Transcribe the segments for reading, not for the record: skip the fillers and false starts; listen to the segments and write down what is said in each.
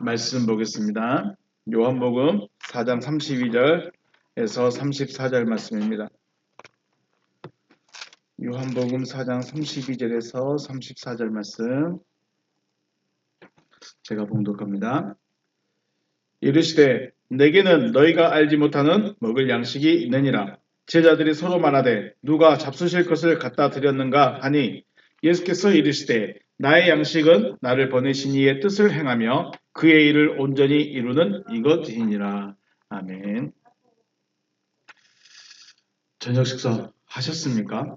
말씀 보겠습니다. 요한복음 4장 32절에서 34절 말씀입니다. 요한복음 4장 32절에서 34절 말씀 제가 봉독합니다. 이르시되 내게는 너희가 알지 못하는 먹을 양식이 있느니라. 제자들이 서로 말하되 누가 잡수실 것을 갖다 드렸는가 하니 예수께서 이르시되 나의 양식은 나를 보내신 이의 뜻을 행하며 그의 일을 온전히 이루는 이것이니라. 아멘. 저녁 식사 하셨습니까?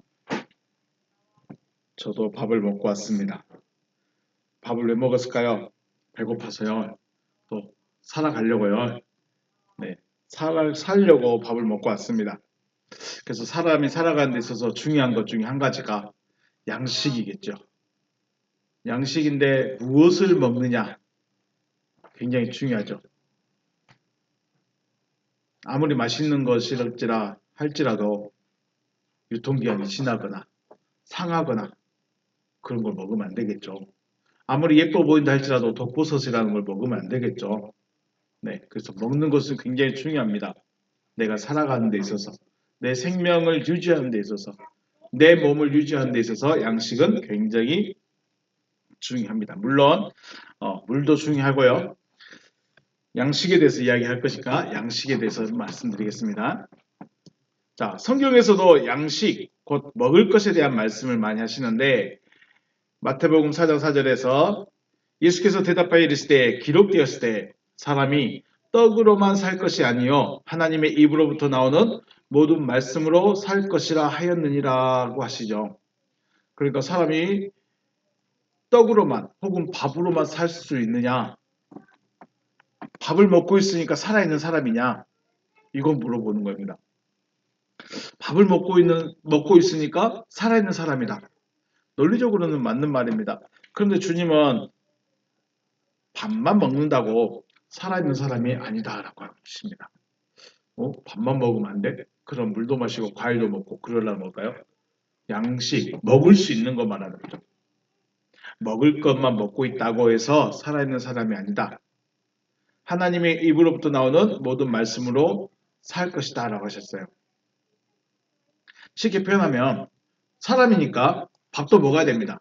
저도 밥을 먹고 왔습니다. 밥을 왜 먹었을까요? 배고파서요. 또 살아가려고요. 네, 살려고 밥을 먹고 왔습니다. 그래서 사람이 살아가는 데 있어서 중요한 것 중에 한 가지가 양식이겠죠. 양식인데 무엇을 먹느냐 굉장히 중요하죠. 아무리 맛있는 것이라 할지라도 유통기한이 지나거나 상하거나 그런 걸 먹으면 안 되겠죠. 아무리 예뻐 보인다 할지라도 독버섯이라는 걸 먹으면 안 되겠죠. 네, 그래서 먹는 것은 굉장히 중요합니다. 내가 살아가는 데 있어서, 내 생명을 유지하는 데 있어서, 내 몸을 유지하는 데 있어서 양식은 굉장히 중요합니다. 물론 물도 중요하고요. 양식에 대해서 이야기할 것이니까 양식에 대해서 말씀드리겠습니다. 자, 성경에서도 양식, 곧 먹을 것에 대한 말씀을 많이 하시는데 마태복음 4장 4절에서 예수께서 대답하여 이르시되 기록되었을 때 사람이 떡으로만 살 것이 아니요 하나님의 입으로부터 나오는 모든 말씀으로 살 것이라 하였느니라고 하시죠. 그러니까 사람이 떡으로만 혹은 밥으로만 살 수 있느냐? 밥을 먹고 있으니까 살아있는 사람이냐? 이건 물어보는 겁니다. 밥을 먹고 있으니까 살아있는 사람이다. 논리적으로는 맞는 말입니다. 그런데 주님은 밥만 먹는다고 살아있는 사람이 아니다라고 하십니다. 밥만 먹으면 안 돼? 그럼 물도 마시고 과일도 먹고 그러려면 뭘까요? 양식, 먹을 수 있는 것만 하는 거죠. 먹을 것만 먹고 있다고 해서 살아있는 사람이 아니다. 하나님의 입으로부터 나오는 모든 말씀으로 살 것이다 라고 하셨어요. 쉽게 표현하면 사람이니까 밥도 먹어야 됩니다.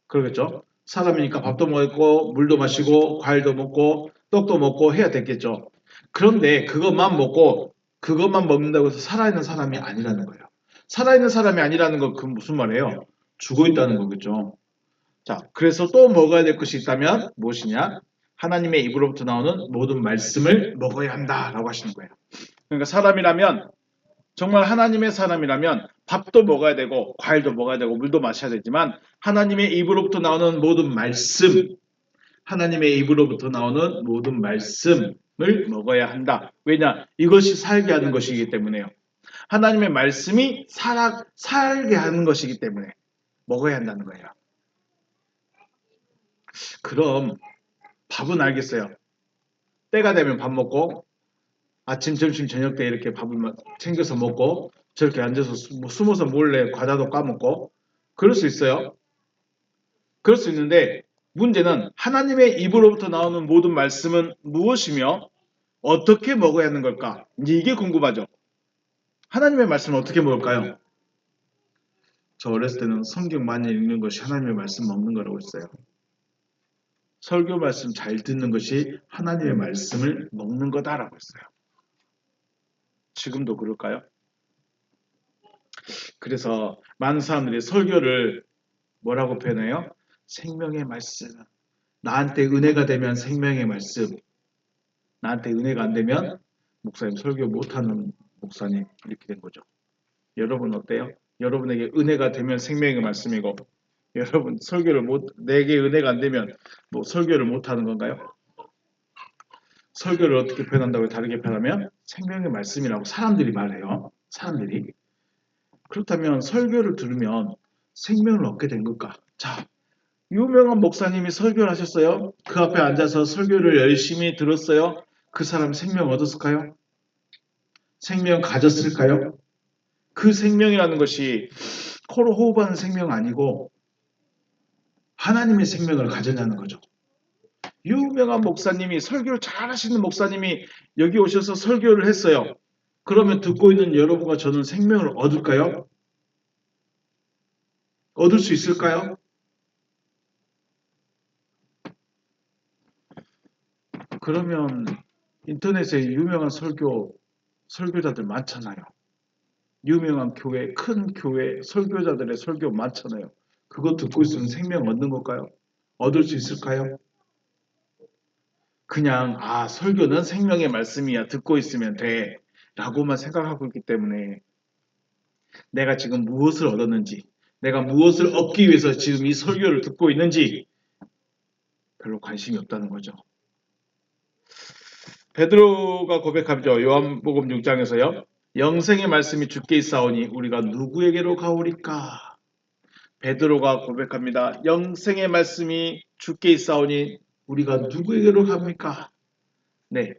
그러겠죠? 사람이니까 밥도 먹고 물도 마시고 과일도 먹고 떡도 먹고 해야 되겠죠. 그런데 그것만 먹고 그것만 먹는다고 해서 살아있는 사람이 아니라는 거예요. 살아있는 사람이 아니라는 건 그건 무슨 말이에요? 죽어 있다는 거겠죠. 자, 그래서 또 먹어야 될 것이 있다면 무엇이냐? 하나님의 입으로부터 나오는 모든 말씀을 먹어야 한다라고 하시는 거예요. 그러니까 사람이라면 정말 하나님의 사람이라면 밥도 먹어야 되고 과일도 먹어야 되고 물도 마셔야 되지만 하나님의 입으로부터 나오는 모든 말씀, 하나님의 입으로부터 나오는 모든 말씀을 먹어야 한다. 왜냐? 이것이 살게 하는 것이기 때문에요. 하나님의 말씀이 살게 하는 것이기 때문에 먹어야 한다는 거예요. 그럼 밥은 알겠어요. 때가 되면 밥 먹고 아침, 점심, 저녁 때 이렇게 밥을 챙겨서 먹고 저렇게 앉아서 숨어서 몰래 과자도 까먹고 그럴 수 있어요. 그럴 수 있는데 문제는 하나님의 입으로부터 나오는 모든 말씀은 무엇이며 어떻게 먹어야 하는 걸까? 이제 이게 궁금하죠. 하나님의 말씀을 어떻게 먹을까요? 저 어렸을 때는 성경 많이 읽는 것이 하나님의 말씀 먹는 거라고 했어요. 설교 말씀 잘 듣는 것이 하나님의 말씀을 먹는 거다라고 했어요. 지금도 그럴까요? 그래서 많은 사람들이 설교를 뭐라고 표현해요? 생명의 말씀. 나한테 은혜가 되면 생명의 말씀. 나한테 은혜가 안 되면 목사님 설교 못하는 목사님 이렇게 된 거죠. 여러분 어때요? 여러분에게 은혜가 되면 생명의 말씀이고 여러분 설교를 내게 은혜가 안 되면 뭐 설교를 못하는 건가요? 설교를 어떻게 표현한다고 다르게 표현하면 생명의 말씀이라고 사람들이 말해요. 사람들이. 그렇다면 설교를 들으면 생명을 얻게 된 걸까? 자, 유명한 목사님이 설교를 하셨어요. 그 앞에 앉아서 설교를 열심히 들었어요. 그 사람 생명 얻었을까요? 생명 가졌을까요? 그 생명이라는 것이 코로 호흡하는 생명 아니고 하나님의 생명을 가졌냐는 거죠. 유명한 목사님이 설교를 잘하시는 목사님이 여기 오셔서 설교를 했어요. 그러면 듣고 있는 여러분과 저는 생명을 얻을까요? 얻을 수 있을까요? 그러면 인터넷에 유명한 설교자들 많잖아요. 유명한 교회, 큰 교회 설교자들의 설교 많잖아요. 그거 듣고 있으면 생명 얻는 걸까요? 얻을 수 있을까요? 그냥 설교는 생명의 말씀이야. 듣고 있으면 돼. 라고만 생각하고 있기 때문에 내가 지금 무엇을 얻었는지, 내가 무엇을 얻기 위해서 지금 이 설교를 듣고 있는지 별로 관심이 없다는 거죠. 베드로가 고백하죠. 요한복음 6장에서요. 영생의 말씀이 주께 있사오니 우리가 누구에게로 가오리까? 베드로가 고백합니다. 영생의 말씀이 주께 있사오니 우리가 누구에게로 갑니까? 네.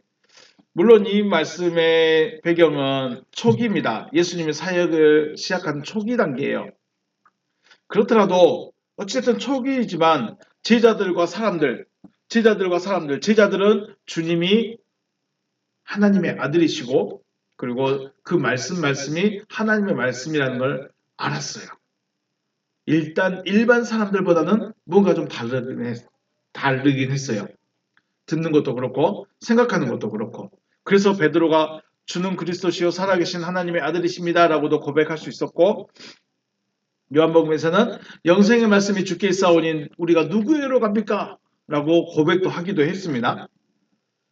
물론 이 말씀의 배경은 초기입니다. 예수님의 사역을 시작한 초기 단계예요. 그렇더라도 어쨌든 초기이지만 제자들은 주님이 하나님의 아들이시고 그리고 그 말씀이 하나님의 말씀이라는 걸 알았어요. 일단 일반 사람들보다는 뭔가 좀 다르긴 했어요. 듣는 것도 그렇고 생각하는 것도 그렇고 그래서 베드로가 주는 그리스도시요 살아계신 하나님의 아들이십니다 라고도 고백할 수 있었고 요한복음에서는 영생의 말씀이 주께 있사오니 우리가 누구에게로 갑니까? 라고 고백도 하기도 했습니다.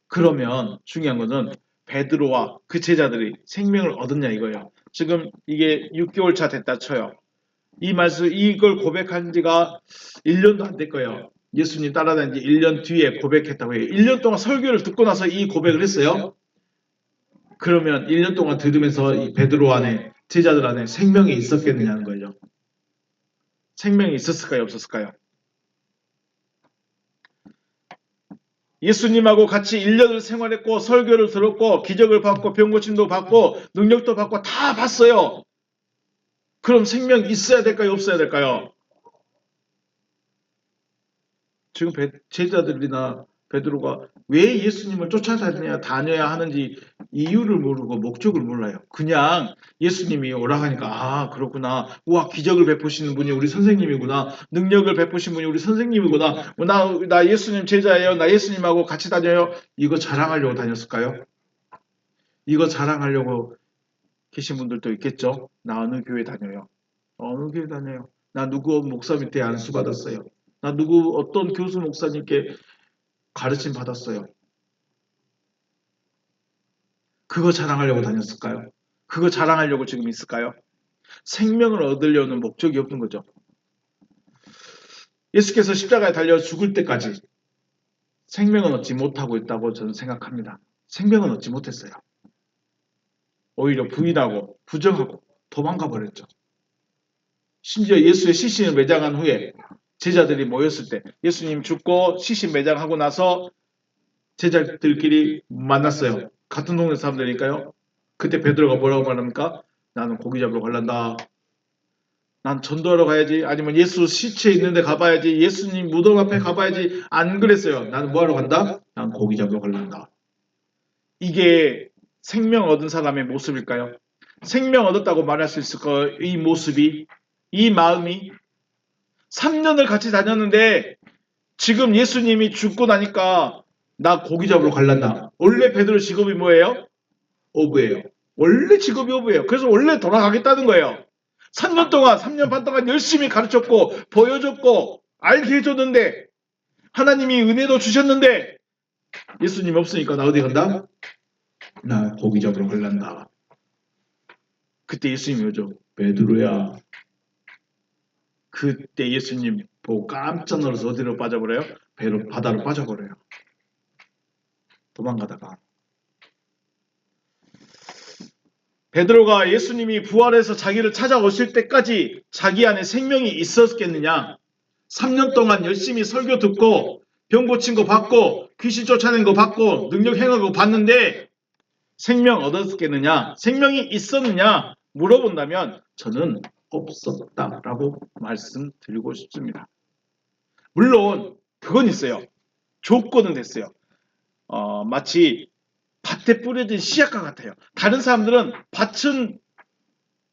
그러면 중요한 것은 베드로와 그 제자들이 생명을 얻었냐 이거예요. 지금 이게 6개월 차 됐다 쳐요. 이걸 고백한 지가 1년도 안 될 거예요. 예수님 따라다닌 지 1년 뒤에 고백했다고 해요. 1년 동안 설교를 듣고 나서 이 고백을 했어요. 그러면 1년 동안 들으면서 이 베드로 안에 제자들 안에 생명이 있었겠느냐는 거죠. 생명이 있었을까요? 없었을까요? 예수님하고 같이 1년을 생활했고 설교를 들었고 기적을 받고 병고침도 받고 능력도 받고 다 봤어요. 그럼 생명이 있어야 될까요? 없어야 될까요? 지금 제자들이나 베드로가 왜 예수님을 다녀야 하는지 이유를 모르고 목적을 몰라요. 그냥 예수님이 오라 하니까 그렇구나. 우와 기적을 베푸시는 분이 우리 선생님이구나. 능력을 베푸신 분이 우리 선생님이구나. 나 예수님 제자예요. 나 예수님하고 같이 다녀요. 이거 자랑하려고 다녔을까요? 이거 자랑하려고 계신 분들도 있겠죠. 나 어느 교회 다녀요. 어느 교회 다녀요. 나 누구 목사 밑에 안수 받았어요. 나 누구 어떤 교수 목사님께 가르침 받았어요. 그거 자랑하려고 다녔을까요? 그거 자랑하려고 지금 있을까요? 생명을 얻으려는 목적이 없는 거죠. 예수께서 십자가에 달려 죽을 때까지 생명은 얻지 못하고 있다고 저는 생각합니다. 생명은 얻지 못했어요. 오히려 부인하고 부정하고 도망가 버렸죠. 심지어 예수의 시신을 매장한 후에 제자들이 모였을 때 예수님 죽고 시신 매장하고 나서 제자들끼리 만났어요. 같은 동네 사람들이니까요. 그때 베드로가 뭐라고 말합니까? 나는 고기 잡으러 갈란다. 난 전도하러 가야지. 아니면 예수 시체 있는데 가봐야지. 예수님 무덤 앞에 가봐야지. 안 그랬어요. 나는 뭐하러 간다? 난 고기 잡으러 갈란다. 이게 생명 얻은 사람의 모습일까요? 생명 얻었다고 말할 수 있을까요? 이 모습이, 이 마음이 3년을 같이 다녔는데 지금 예수님이 죽고 나니까 나 고기 잡으러 갈란다. 원래 베드로 직업이 뭐예요? 어부예요. 원래 직업이 어부예요. 그래서 원래 돌아가겠다는 거예요. 3년 반 동안 열심히 가르쳤고 보여줬고 알게 해줬는데 하나님이 은혜도 주셨는데 예수님 없으니까 나 어디 간다? 나 고기 잡으러 갈란다. 그때 예수님이 오죠. 베드로야. 그때 예수님 보고 깜짝 놀라서 어디로 빠져버려요? 바다로 빠져버려요. 도망가다가. 베드로가 예수님이 부활해서 자기를 찾아오실 때까지 자기 안에 생명이 있었겠느냐? 3년 동안 열심히 설교 듣고 병 고친 거 받고 귀신 쫓아낸 거 받고 능력 행한 거 봤는데 생명 얻었겠느냐? 생명이 있었느냐? 물어본다면 저는 없었다라고 말씀드리고 싶습니다. 물론 그건 있어요. 조건은 됐어요. 마치 밭에 뿌려진 씨앗과 같아요. 다른 사람들은 밭은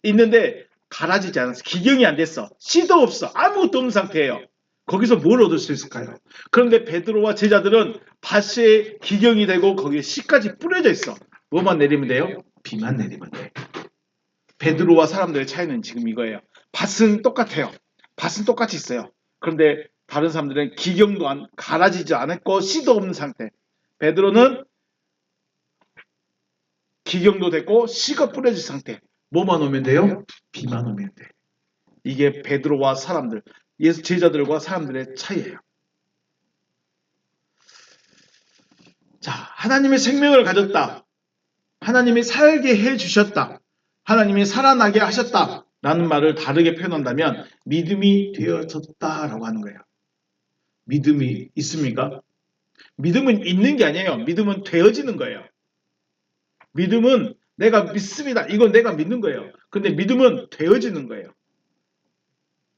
있는데 갈아지지 않았어. 기경이 안 됐어. 씨도 없어. 아무것도 없는 상태예요. 거기서 뭘 얻을 수 있을까요? 그런데 베드로와 제자들은 밭에 기경이 되고 거기에 씨까지 뿌려져 있어. 뭐만 내리면 돼요? 비만 내리면 돼. 베드로와 사람들의 차이는 지금 이거예요. 밭은 똑같아요. 밭은 똑같이 있어요. 그런데 다른 사람들은 기경도 안 갈아지지 않았고 씨도 없는 상태. 베드로는 기경도 됐고 씨가 뿌려진 상태. 뭐만 오면 돼요? 비만 오면 돼. 이게 베드로와 사람들, 예수 제자들과 사람들의 차이예요. 자, 하나님의 생명을 가졌다. 하나님이 살게 해 주셨다. 하나님이 살아나게 하셨다. 라는 말을 다르게 표현한다면 믿음이 되어졌다라고 하는 거예요. 믿음이 있습니까? 믿음은 있는 게 아니에요. 믿음은 되어지는 거예요. 믿음은 내가 믿습니다. 이건 내가 믿는 거예요. 근데 믿음은 되어지는 거예요.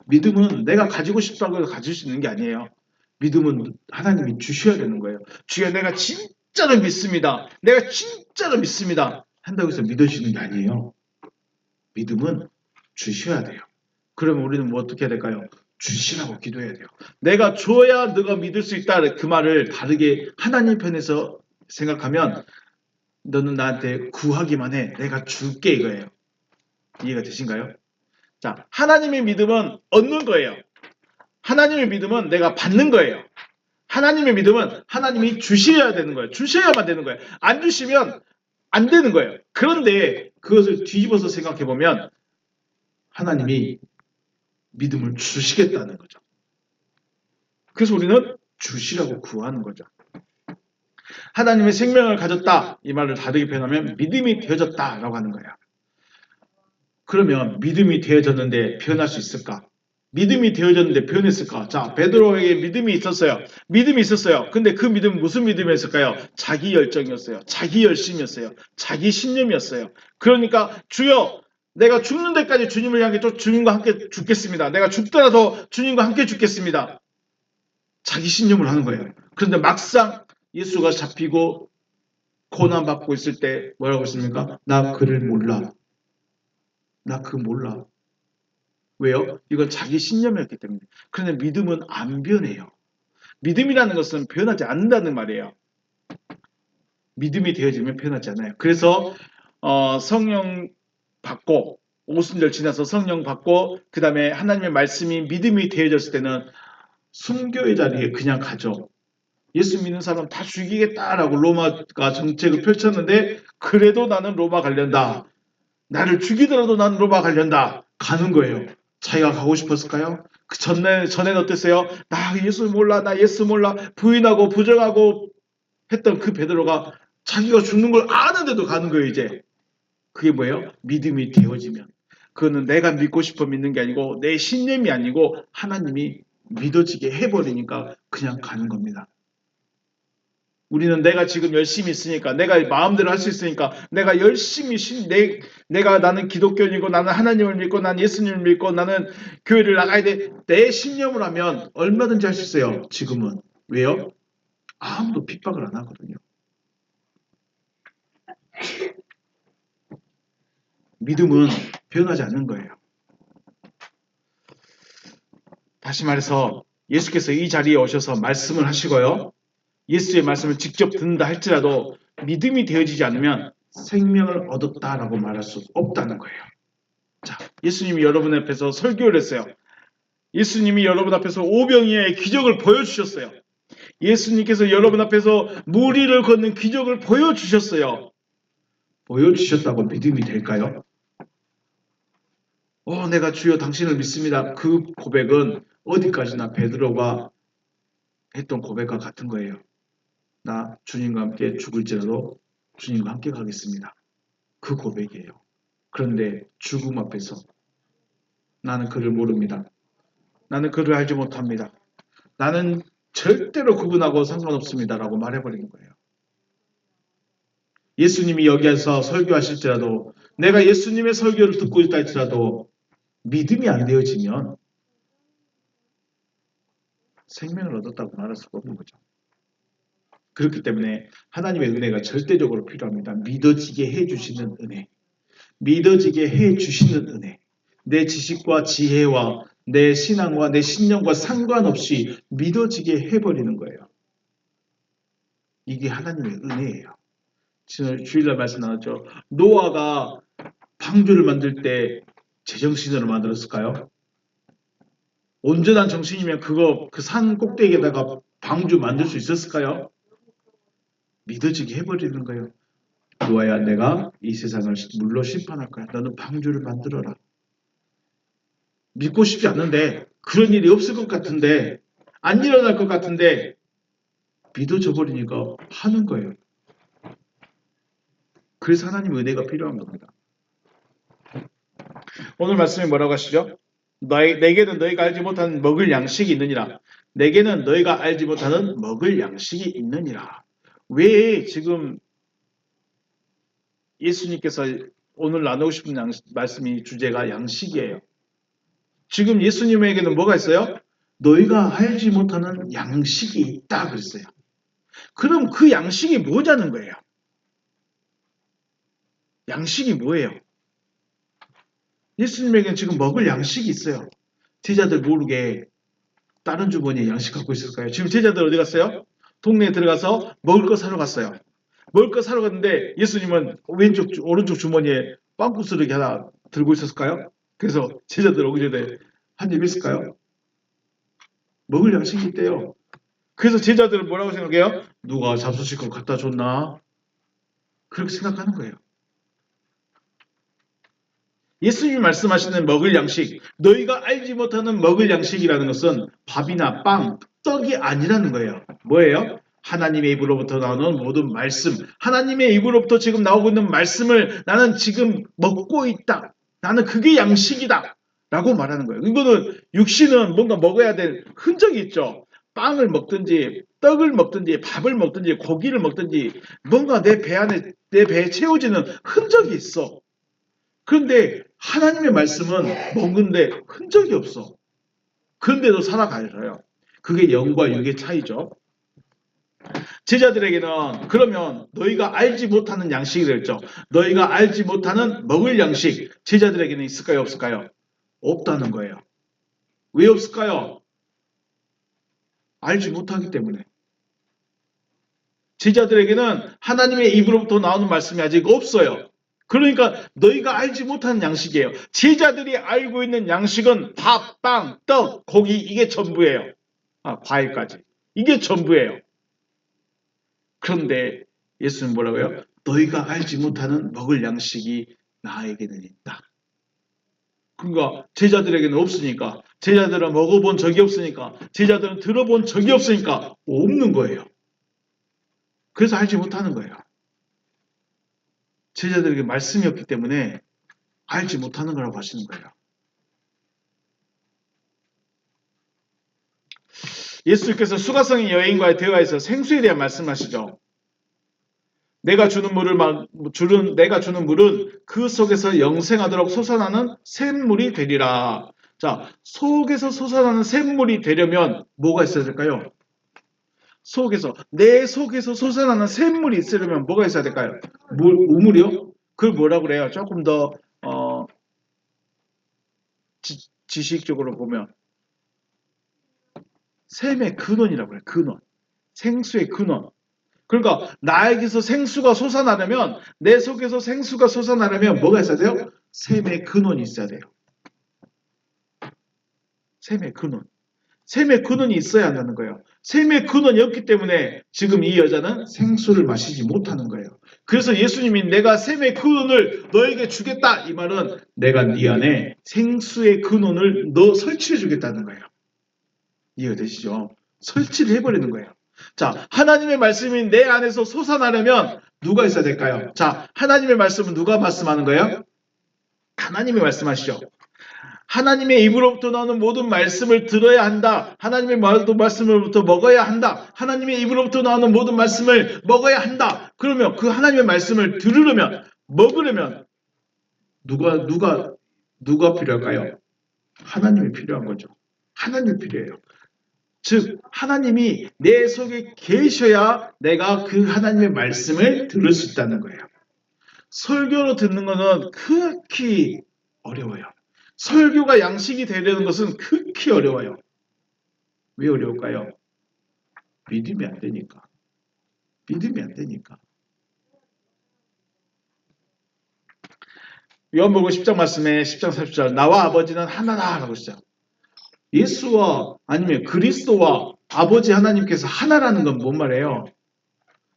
믿음은 내가 가지고 싶다고 해서 가질 수 있는 게 아니에요. 믿음은 하나님이 주셔야 되는 거예요. 주여 내가 진짜로 믿습니다. 내가 진짜로 믿습니다. 한다고 해서 믿어지는 게 아니에요. 믿음은 주셔야 돼요. 그러면 우리는 뭐 어떻게 해야 될까요? 주시라고 기도해야 돼요. 내가 줘야 너가 믿을 수 있다. 그 말을 다르게 하나님 편에서 생각하면 너는 나한테 구하기만 해. 내가 줄게 이거예요. 이해가 되신가요? 자, 하나님의 믿음은 얻는 거예요. 하나님의 믿음은 내가 받는 거예요. 하나님의 믿음은 하나님이 주셔야 되는 거예요. 주셔야만 되는 거예요. 안 주시면 안 되는 거예요. 그런데 그것을 뒤집어서 생각해 보면 하나님이 믿음을 주시겠다는 거죠. 그래서 우리는 주시라고 구하는 거죠. 하나님의 생명을 가졌다. 이 말을 다르게 표현하면 믿음이 되어졌다라고 하는 거예요. 그러면 믿음이 되어졌는데 변할 수 있을까? 믿음이 되어졌는데 변했을까? 자, 베드로에게 믿음이 있었어요. 믿음이 있었어요. 근데 그 믿음은 무슨 믿음이었을까요? 자기 열정이었어요. 자기 열심이었어요. 자기 신념이었어요. 그러니까 주여 내가 죽는 데까지 주님을 향해 또 주님과 함께 죽겠습니다. 내가 죽더라도 주님과 함께 죽겠습니다. 자기 신념을 하는 거예요. 그런데 막상 예수가 잡히고 고난받고 있을 때 뭐라고 했습니까? 나 그를 몰라. 나 그거 몰라. 왜요? 이건 자기 신념이었기 때문에. 그런데 믿음은 안 변해요. 믿음이라는 것은 변하지 않는다는 말이에요. 믿음이 되어지면 변하지 않아요. 그래서 성령 받고 오순절 지나서 성령 받고 그 다음에 하나님의 말씀이 믿음이 되어졌을 때는 순교의 자리에 그냥 가죠. 예수 믿는 사람 다 죽이겠다라고 로마가 정책을 펼쳤는데 그래도 나는 로마 가련다. 나를 죽이더라도 나는 로마 가련다. 가는 거예요. 자기가 가고 싶었을까요? 그 전에는 어땠어요? 나 예수 몰라, 나 예수 몰라, 부인하고 부정하고 했던 그 베드로가 자기가 죽는 걸 아는데도 가는 거예요, 이제. 그게 뭐예요? 믿음이 되어지면. 그거는 내가 믿고 싶어 믿는 게 아니고 내 신념이 아니고 하나님이 믿어지게 해버리니까 그냥 가는 겁니다. 우리는 내가 지금 열심히 있으니까, 내가 마음대로 할 수 있으니까, 내가 열심히 내가 나는 기독교인이고, 나는 하나님을 믿고, 나는 예수님을 믿고, 나는 교회를 나가야 돼. 내 신념을 하면 얼마든지 할 수 있어요. 지금은. 왜요? 아무도 핍박을 안 하거든요. 믿음은 변하지 않는 거예요. 다시 말해서 예수께서 이 자리에 오셔서 말씀을 하시고요. 예수의 말씀을 직접 듣는다 할지라도 믿음이 되어지지 않으면 생명을 얻었다라고 말할 수 없다는 거예요. 자, 예수님이 여러분 앞에서 설교를 했어요. 예수님이 여러분 앞에서 오병이어의 기적을 보여주셨어요. 예수님께서 여러분 앞에서 무리를 걷는 기적을 보여주셨어요. 보여주셨다고 믿음이 될까요? 내가 주여 당신을 믿습니다. 그 고백은 어디까지나 베드로가 했던 고백과 같은 거예요. 나 주님과 함께 죽을지라도 주님과 함께 가겠습니다. 그 고백이에요. 그런데 죽음 앞에서 나는 그를 모릅니다. 나는 그를 알지 못합니다. 나는 절대로 그분하고 상관없습니다. 라고 말해버리는 거예요. 예수님이 여기에서 설교하실지라도 내가 예수님의 설교를 듣고 있다 할지라도 믿음이 안 되어지면 생명을 얻었다고 말할 수가 없는 거죠. 그렇기 때문에 하나님의 은혜가 절대적으로 필요합니다. 믿어지게 해주시는 은혜. 믿어지게 해주시는 은혜. 내 지식과 지혜와 내 신앙과 내 신념과 상관없이 믿어지게 해버리는 거예요. 이게 하나님의 은혜예요. 지난 주일날 말씀 나왔죠. 노아가 방주를 만들 때 제정신으로 만들었을까요? 온전한 정신이면 그 산 꼭대기에다가 방주 만들 수 있었을까요? 믿어지게 해버리는 거예요. 노아야, 내가 이 세상을 물로 심판할 거야. 너는 방주를 만들어라. 믿고 싶지 않은데, 그런 일이 없을 것 같은데, 안 일어날 것 같은데 믿어져 버리니까 하는 거예요. 그래서 하나님 은혜가 필요한 겁니다. 오늘 말씀이 뭐라고 하시죠? 내게는 너희가 알지 못하는 먹을 양식이 있느니라. 내게는 너희가 알지 못하는 먹을 양식이 있느니라. 왜 지금 예수님께서 오늘 나누고 싶은 말씀이 주제가 양식이에요. 지금 예수님에게는 뭐가 있어요? 너희가 알지 못하는 양식이 있다 그랬어요. 그럼 그 양식이 뭐냐는 거예요. 양식이 뭐예요? 예수님에게는 지금 먹을 양식이 있어요. 제자들 모르게 다른 주머니에 양식 갖고 있을까요? 지금 제자들 어디 갔어요? 동네에 들어가서 먹을 거 사러 갔어요. 먹을 거 사러 갔는데 예수님은 오른쪽 주머니에 빵구스러기 하나 들고 있었을까요? 그래서 제자들 오기 전에 한 입 했을까요? 먹을 양식이 있대요. 그래서 제자들은 뭐라고 생각해요? 누가 잡수실 걸 갖다 줬나? 그렇게 생각하는 거예요. 예수님이 말씀하시는 먹을 양식, 너희가 알지 못하는 먹을 양식이라는 것은 밥이나 빵, 떡이 아니라는 거예요. 뭐예요? 하나님의 입으로부터 나오는 모든 말씀, 하나님의 입으로부터 지금 나오고 있는 말씀을 나는 지금 먹고 있다. 나는 그게 양식이다. 라고 말하는 거예요. 이거는 육신은 뭔가 먹어야 될 흔적이 있죠. 빵을 먹든지 떡을 먹든지 밥을 먹든지 고기를 먹든지 뭔가 내 배 안에 내 배에 채워지는 흔적이 있어. 그런데 하나님의 말씀은 먹는데 흔적이 없어. 그런데도 살아가요. 그게 영과 육의 차이죠. 제자들에게는 그러면 너희가 알지 못하는 양식이 됐죠. 너희가 알지 못하는 먹을 양식 제자들에게는 있을까요? 없을까요? 없다는 거예요. 왜 없을까요? 알지 못하기 때문에. 제자들에게는 하나님의 입으로부터 나오는 말씀이 아직 없어요. 그러니까 너희가 알지 못하는 양식이에요. 제자들이 알고 있는 양식은 밥, 빵, 떡, 고기 이게 전부예요. 과일까지. 이게 전부예요. 그런데 예수는 뭐라고요? 너희가 알지 못하는 먹을 양식이 나에게는 있다. 그러니까 제자들에게는 없으니까, 제자들은 먹어본 적이 없으니까, 제자들은 들어본 적이 없으니까 없는 거예요. 그래서 알지 못하는 거예요. 제자들에게 말씀이 없기 때문에 알지 못하는 거라고 하시는 거예요. 예수께서 수가성의 여인과의 대화에서 생수에 대한 말씀하시죠. 내가 주는 물은 그 속에서 영생하도록 솟아나는 샘물이 되리라. 자, 속에서 솟아나는 샘물이 되려면 뭐가 있어야 될까요? 내 속에서 솟아나는 샘물이 있으려면 뭐가 있어야 될까요? 우물이요? 그걸 뭐라고 그래요? 조금 더 지식적으로 보면 샘의 근원이라고 해요. 근원. 생수의 근원. 그러니까 나에게서 생수가 솟아나려면, 내 속에서 생수가 솟아나려면 뭐가 있어야 돼요? 샘의 근원이 있어야 돼요. 샘의 근원. 샘의 근원이 있어야 한다는 거예요. 샘의 근원이 없기 때문에 지금 이 여자는 생수를 마시지 못하는 거예요. 그래서 예수님이 내가 샘의 근원을 너에게 주겠다. 이 말은 내가 네 안에 생수의 근원을 설치해 주겠다는 거예요. 이해가 되시죠? 설치를 해버리는 거예요. 자, 하나님의 말씀이 내 안에서 솟아나려면 누가 있어야 될까요? 자, 하나님의 말씀은 누가 말씀하는 거예요? 하나님이 말씀하시죠. 하나님의 입으로부터 나오는 모든 말씀을 들어야 한다. 하나님의 말씀으로부터 먹어야 한다. 하나님의 입으로부터 나오는 모든 말씀을 먹어야 한다. 그러면 그 하나님의 말씀을 들으려면, 먹으려면 누가 필요할까요? 하나님이 필요한 거죠. 하나님이 필요해요. 즉 하나님이 내 속에 계셔야 내가 그 하나님의 말씀을 들을 수 있다는 거예요. 설교로 듣는 것은 극히 어려워요. 설교가 양식이 되려는 것은 극히 어려워요. 왜 어려울까요? 믿음이 안 되니까. 믿음이 안 되니까. 요한복음 10장 말씀에 10장 30절 나와 아버지는 하나다 라고 했어요. 예수와 아니면 그리스도와 아버지 하나님께서 하나라는 건 뭔 말이에요?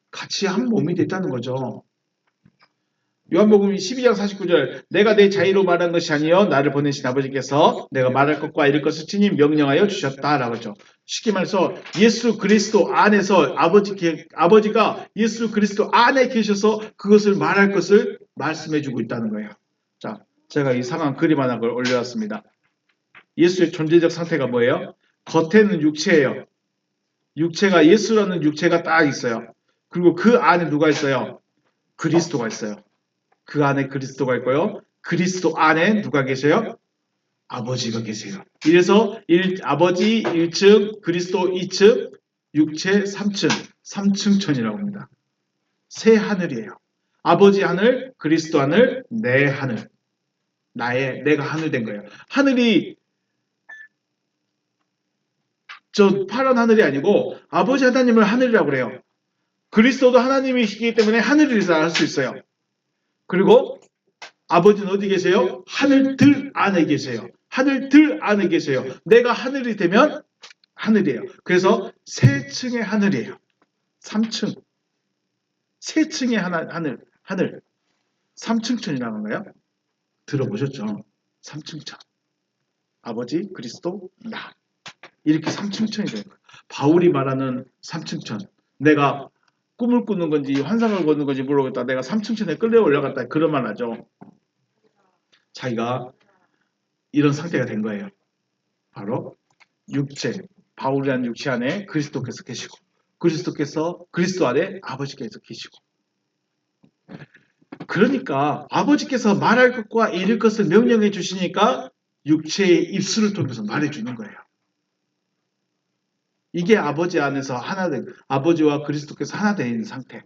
같이 한 몸이 됐다는 거죠. 요한복음 12장 49절 내가 내 자의로 말한 것이 아니요 나를 보내신 아버지께서 내가 말할 것과 이룰 것을 친히 명령하여 주셨다라고 하죠. 쉽게 말해서 예수 그리스도 안에서 아버지가 예수 그리스도 안에 계셔서 그것을 말할 것을 말씀해 주고 있다는 거예요. 자, 제가 이 상황 그림 하나를 올려놨습니다. 예수의 존재적 상태가 뭐예요? 겉에는 육체예요. 육체가 예수라는 육체가 딱 있어요. 그리고 그 안에 누가 있어요? 그리스도가 있어요. 그 안에 그리스도가 있고요. 그리스도 안에 누가 계세요? 아버지가 계세요. 이래서 아버지 1층, 그리스도 2층, 육체 3층, 3층천이라고 합니다. 세 하늘이에요. 아버지 하늘, 그리스도 하늘, 내 하늘. 내가 하늘 된 거예요. 하늘이 저 파란 하늘이 아니고 아버지 하나님을 하늘이라고 그래요. 그리스도도 하나님이시기 때문에 하늘이라 할 수 있어요. 그리고 아버지는 어디 계세요? 하늘들 안에 계세요. 하늘들 안에 계세요. 내가 하늘이 되면 하늘이에요. 그래서 세 층의 하늘이에요. 3층. 세 층의 하늘. 3층천이라는 거예요. 들어보셨죠? 3층천. 아버지, 그리스도, 나. 이렇게 3층천이 되는 거예요. 바울이 말하는 3층천. 내가 꿈을 꾸는 건지 환상을 보는 건지 모르겠다. 내가 3층천에 끌려 올라갔다. 그런 말 하죠. 자기가 이런 상태가 된 거예요. 바로 육체, 바울이라는 육체 안에 그리스도께서 계시고 그리스도께서 그리스도 안에 아버지께서 계시고 그러니까 아버지께서 말할 것과 이룰 것을 명령해 주시니까 육체의 입술을 통해서 말해 주는 거예요. 이게 아버지 안에서 하나 된 아버지와 그리스도께서 하나 된 상태.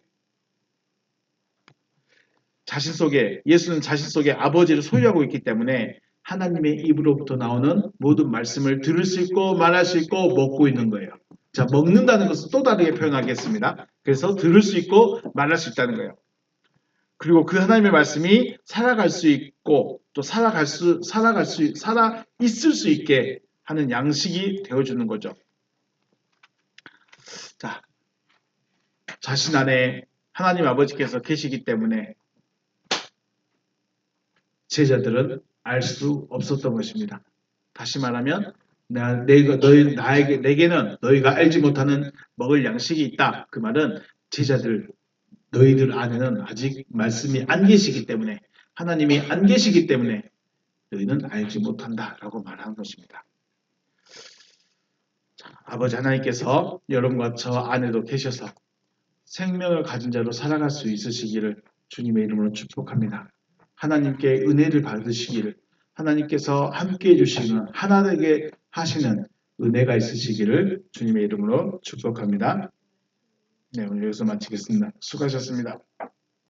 예수는 자신 속에 아버지를 소유하고 있기 때문에 하나님의 입으로부터 나오는 모든 말씀을 들을 수 있고 말할 수 있고 먹고 있는 거예요. 자, 먹는다는 것은 또 다르게 표현하겠습니다. 그래서 들을 수 있고 말할 수 있다는 거예요. 그리고 그 하나님의 말씀이 살아갈 수 있고 또 살아 있을 수 있게 하는 양식이 되어주는 거죠. 자, 자신 안에 하나님 아버지께서 계시기 때문에 제자들은 알 수 없었던 것입니다. 다시 말하면 내게는 너희가 알지 못하는 먹을 양식이 있다. 그 말은 제자들 너희들 안에는 아직 말씀이 안 계시기 때문에 하나님이 안 계시기 때문에 너희는 알지 못한다라고 말하는 것입니다. 자, 아버지 하나님께서 여러분과 저 안에도 계셔서 생명을 가진 자로 살아갈 수 있으시기를 주님의 이름으로 축복합니다. 하나님께 은혜를 받으시기를 하나님께서 함께해 주시는 하나되게 하시는 은혜가 있으시기를 주님의 이름으로 축복합니다. 네, 오늘 여기서 마치겠습니다. 수고하셨습니다.